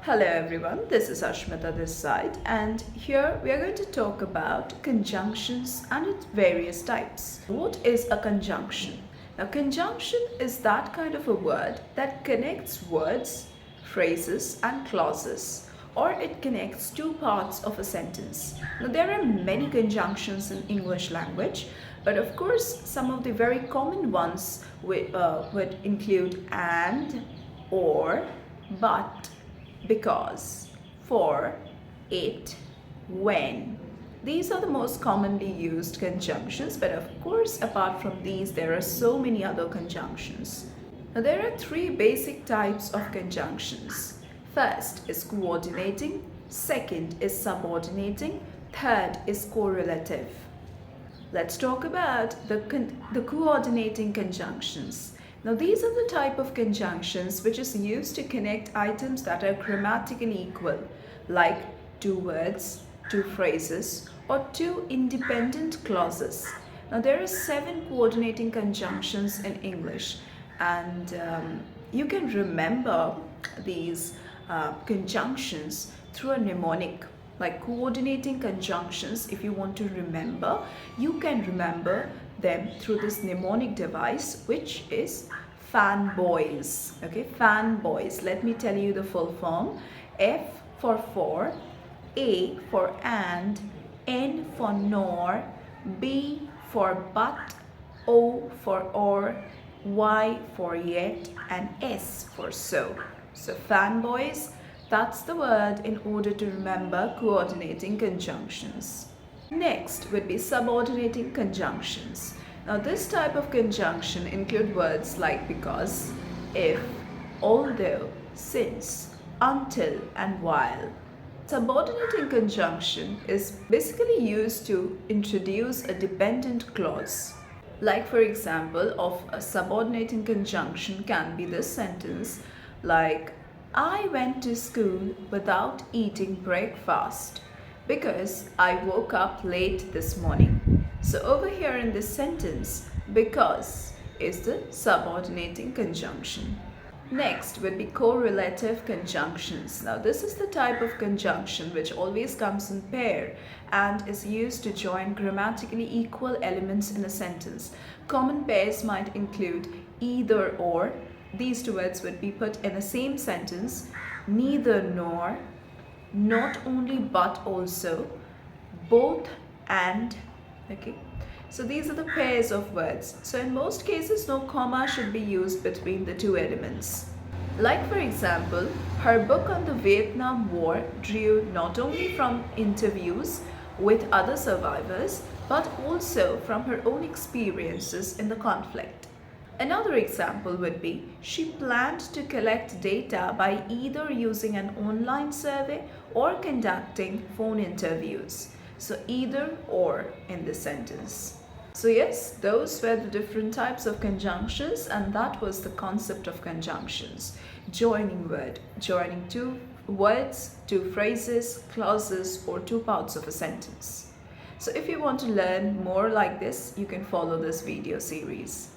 Hello everyone, this is Ashmita this side, and here we are going to talk about conjunctions and its various types. What is a conjunction? Now, conjunction is that kind of a word that connects words, phrases and clauses, or it connects two parts of a sentence. Now, there are many conjunctions in English language, but of course some of the very common ones would include and, or, but, because, for, it, when. These are the most commonly used conjunctions, but of course apart from these there are so many other conjunctions. Now there are three basic types of conjunctions. First is coordinating, second is subordinating, third is correlative. Let's talk about the coordinating conjunctions. Now these are the type of conjunctions which is used to connect items that are grammatically equal, like two words, two phrases, or two independent clauses. Now there are 7 coordinating conjunctions in English, and you can remember these conjunctions through a mnemonic. Like coordinating conjunctions, if you want to remember, you can remember them through this mnemonic device, which is fanboys. Okay, fanboys. Let me tell you the full form. F for, A for and, N for nor, B for but, O for or, Y for yet, and S for so. So fanboys, that's the word in order to remember coordinating conjunctions. Next would be subordinating conjunctions. Now this type of conjunction include words like because, if, although, since, until, and while. Subordinating conjunction is basically used to introduce a dependent clause. Like for example of a subordinating conjunction can be this sentence like I went to school without eating breakfast because I woke up late this morning. So over here in this sentence, because is the subordinating conjunction. Next would be correlative conjunctions. Now this is the type of conjunction which always comes in pair and is used to join grammatically equal elements in a sentence. Common pairs might include either or. These two words would be put in the same sentence, neither nor, not only but also, both and. Okay, so these are the pairs of words. So in most cases no comma should be used between the two elements. Like for example, her book on the Vietnam War drew not only from interviews with other survivors but also from her own experiences in the conflict. Another example would be, she planned to collect data by either using an online survey or conducting phone interviews. So either or in this sentence. So yes, those were the different types of conjunctions, and that was the concept of conjunctions. Joining two words, two phrases, clauses, or two parts of a sentence. So if you want to learn more like this, you can follow this video series.